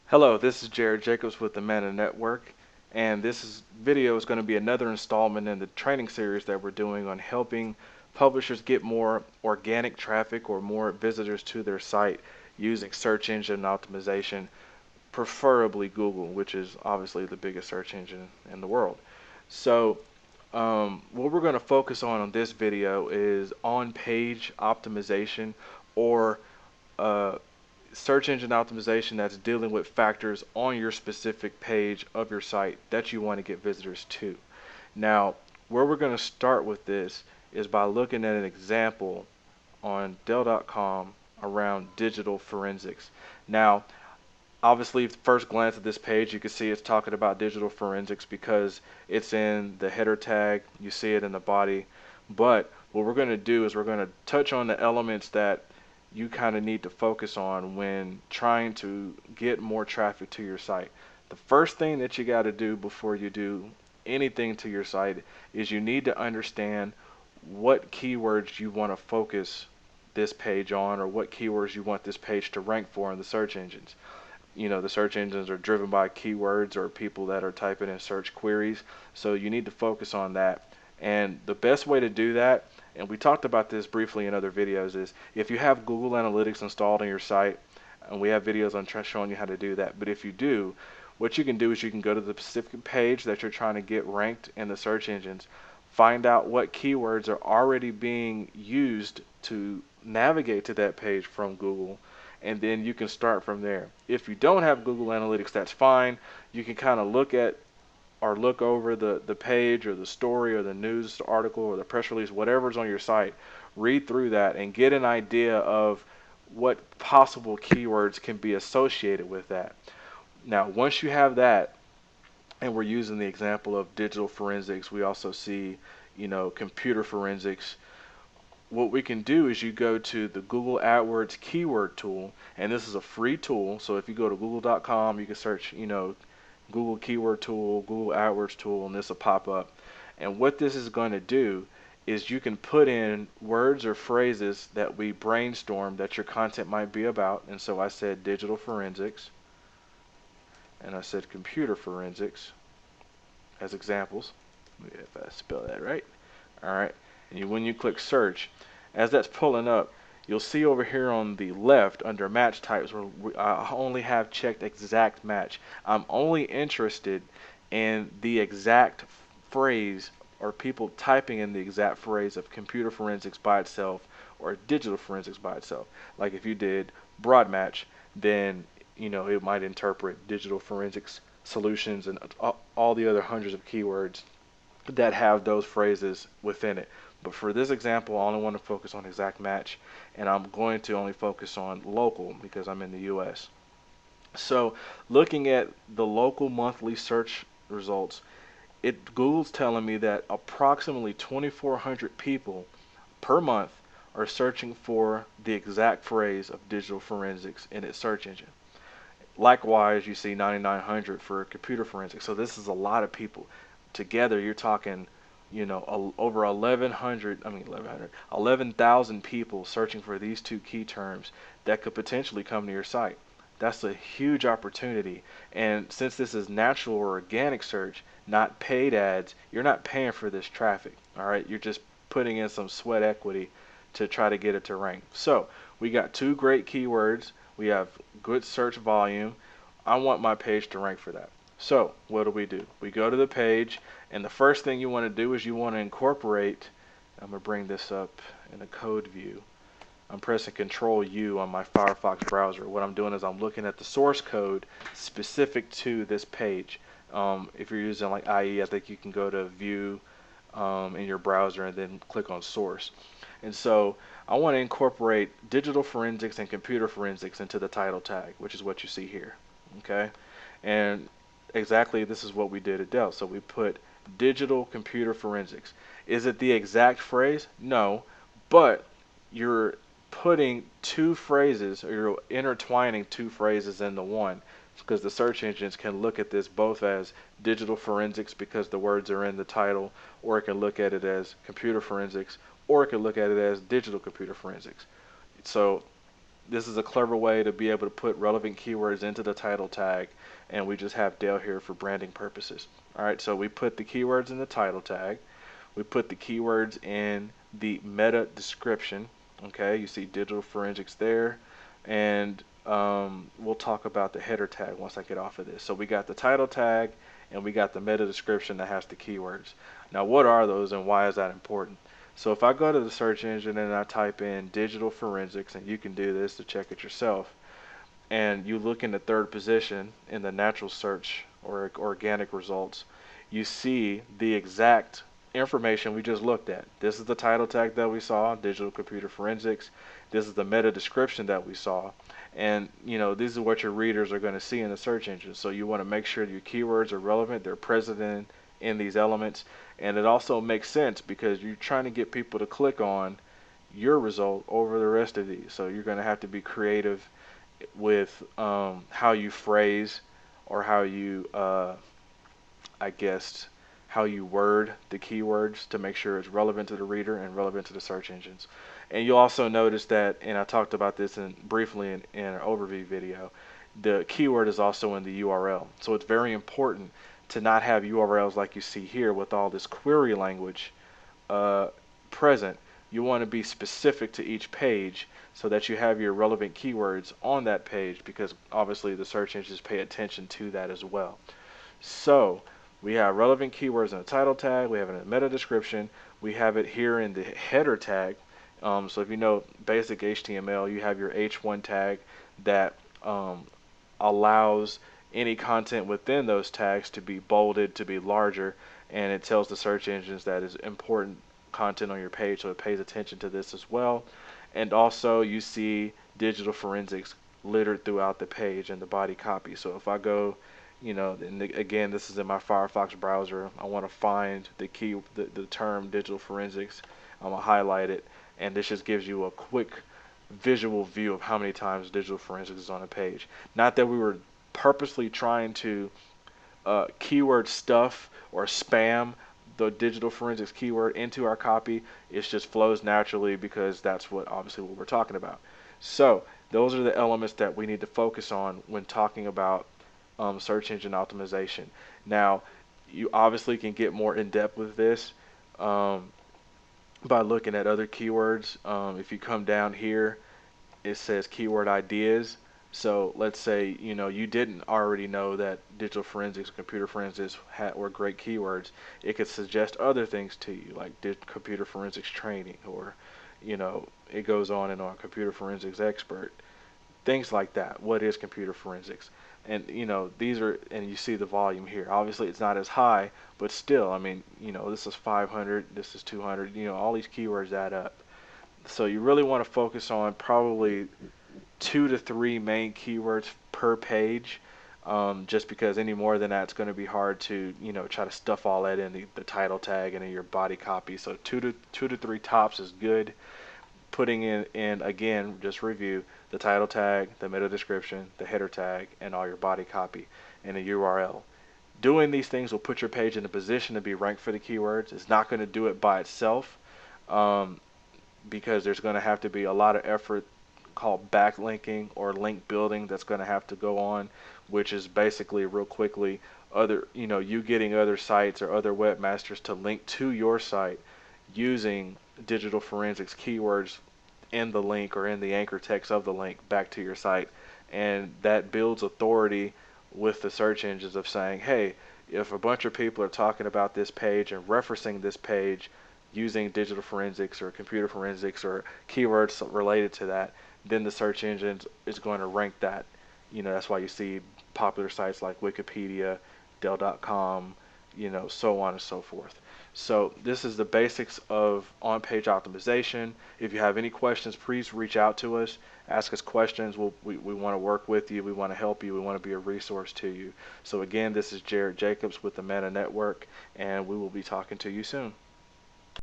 Hello, this is Jared Jacobs with the Mana Network, and video is going to be another installment in the training series that we're doing on helping publishers get more organic traffic or more visitors to their site using search engine optimization, preferably Google, which is obviously the biggest search engine in the world. So, what we're going to focus on this video is on-page optimization or uh, search engine optimization that's dealing with factors on your specific page of your site that you want to get visitors to. Now, where we're going to start with this is by looking at an example on Dell.com around digital forensics. Now, obviously, first glance at this page, you can see it's talking about digital forensics because it's in the header tag, you see it in the body. But what we're going to do is we're going to touch on the elements that you kind of need to focus on when trying to get more traffic to your site. The first thing that you got to do before you do anything to your site is you need to understand what keywords you want to focus this page on, or what keywords you want this page to rank for in the search engines. You know, the search engines are driven by keywords or people that are typing in search queries, so you need to focus on that. And the best way to do that, and we talked about this briefly in other videos, is if you have Google Analytics installed on your site, and we have videos on showing you how to do that. But if you do, what you can do is you can go to the specific page that you're trying to get ranked in the search engines, find out what keywords are already being used to navigate to that page from Google, and then you can start from there. If you don't have Google Analytics, that's fine. You can kind of look at or look over the page or the story or the news article or the press release, whatever's on your site, read through that and get an idea of what possible keywords can be associated with that. Now, once you have that, and we're using the example of digital forensics, we also see, computer forensics. What we can do is you go to the Google AdWords keyword tool, and this is a free tool. So if you go to google.com, you can search, Google keyword tool, Google AdWords tool, and this will pop up. And what this is going to do is you can put in words or phrases that we brainstorm that your content might be about. And so I said digital forensics, and I said computer forensics as examples. If I spell that right. All right. And when you click search, as that's pulling up, you'll see over here on the left under match types where I only have checked exact match. I'm only interested in the exact phrase or people typing in the exact phrase of computer forensics by itself or digital forensics by itself. Like if you did broad match, then it might interpret digital forensics solutions and all the other hundreds of keywords that have those phrases within it. But for this example, I only want to focus on exact match, and I'm going to only focus on local because I'm in the US. So looking at the local monthly search results, Google's telling me that approximately 2,400 people per month are searching for the exact phrase of digital forensics in its search engine. Likewise, you see 9,900 for computer forensics. So this is a lot of people. Together, you're talking, over 11,000 people searching for these two key terms that could potentially come to your site. That's a huge opportunity. And since this is natural or organic search, not paid ads, you're not paying for this traffic. All right, you're just putting in some sweat equity to try to get it to rank. So we got two great keywords. We have good search volume. I want my page to rank for that. So what do? We go to the page, and the first thing you want to do is you want to incorporate, I'm going to bring this up in a code view. I'm pressing Control U on my Firefox browser. What I'm doing is I'm looking at the source code specific to this page. If you're using like IE, I think you can go to View in your browser and then click on Source. And so I want to incorporate digital forensics and computer forensics into the title tag, which is what you see here. Okay, and exactly this is what we did at Dell. So we put digital computer forensics. Is it the exact phrase? No, but you're putting two phrases, or you're intertwining two phrases into one, because the search engines can look at this both as digital forensics because the words are in the title, or it can look at it as computer forensics, or it can look at it as digital computer forensics. So this is a clever way to be able to put relevant keywords into the title tag, and we just have Dell here for branding purposes. All right, so we put the keywords in the title tag. We put the keywords in the meta description. Okay, you see digital forensics there, and we'll talk about the header tag once I get off of this. So we got the title tag and we got the meta description that has the keywords. Now, what are those and why is that important? So if I go to the search engine and I type in digital forensics, and you can do this to check it yourself, and you look in the third position in the natural search or organic results, you see the exact information we just looked at. This is the title tag that we saw, digital computer forensics. This is the meta description that we saw. And this is what your readers are going to see in the search engine. So you want to make sure your keywords are relevant, they're present in these elements, and it also makes sense because you're trying to get people to click on your result over the rest of these. So you're going to have to be creative with how you phrase or how you I guess how you word the keywords to make sure it's relevant to the reader and relevant to the search engines. And you'll also notice that, and I talked about this briefly in an overview video, the keyword is also in the URL. So it's very important to not have URLs like you see here with all this query language present. You want to be specific to each page so that you have your relevant keywords on that page, because obviously the search engines pay attention to that as well. So we have relevant keywords in the title tag, we have it in the meta description, we have it here in the header tag. So if you know basic HTML, you have your H1 tag that allows any content within those tags to be bolded, to be larger, and it tells the search engines that is important content on your page, so it pays attention to this as well. And also you see digital forensics littered throughout the page and the body copy. So if I go, and again, this is in my Firefox browser, I want to find the term digital forensics, I'm gonna highlight it, and this just gives you a quick visual view of how many times digital forensics is on a page. Not that we were purposely trying to keyword stuff or spam the digital forensics keyword into our copy. It just flows naturally because that's obviously what we're talking about. So those are the elements that we need to focus on when talking about search engine optimization. Now, you obviously can get more in depth with this by looking at other keywords. If you come down here, it says keyword ideas. So let's say you didn't already know that digital forensics, computer forensics were great keywords. It could suggest other things to you, like computer forensics training, or it goes on and on, computer forensics expert, things like that. What is computer forensics? And these are, and you see the volume here. Obviously it's not as high, but still, I mean, this is 500, this is 200, all these keywords add up. So you really want to focus on probably 2 to 3 main keywords per page, just because any more than that, it's going to be hard to try to stuff all that in the title tag and in your body copy. So 2 to 3 tops is good. Putting in again, just review the title tag, the meta description, the header tag, and all your body copy and a URL. Doing these things will put your page in a position to be ranked for the keywords. It's not going to do it by itself, because there's going to have to be a lot of effort called backlinking or link building that's going to have to go on, which is basically, real quickly, you getting other sites or other webmasters to link to your site using digital forensics keywords in the link or in the anchor text of the link back to your site. And that builds authority with the search engines of saying, hey, if a bunch of people are talking about this page and referencing this page using digital forensics or computer forensics or keywords related to that, then the search engine is going to rank that. That's why you see popular sites like Wikipedia, Dell.com, so on and so forth. So this is the basics of on-page optimization. If you have any questions, please reach out to us. Ask us questions. We want to work with you. We want to help you. We want to be a resource to you. So again, this is Jared Jacobs with the Meta Network, and we will be talking to you soon.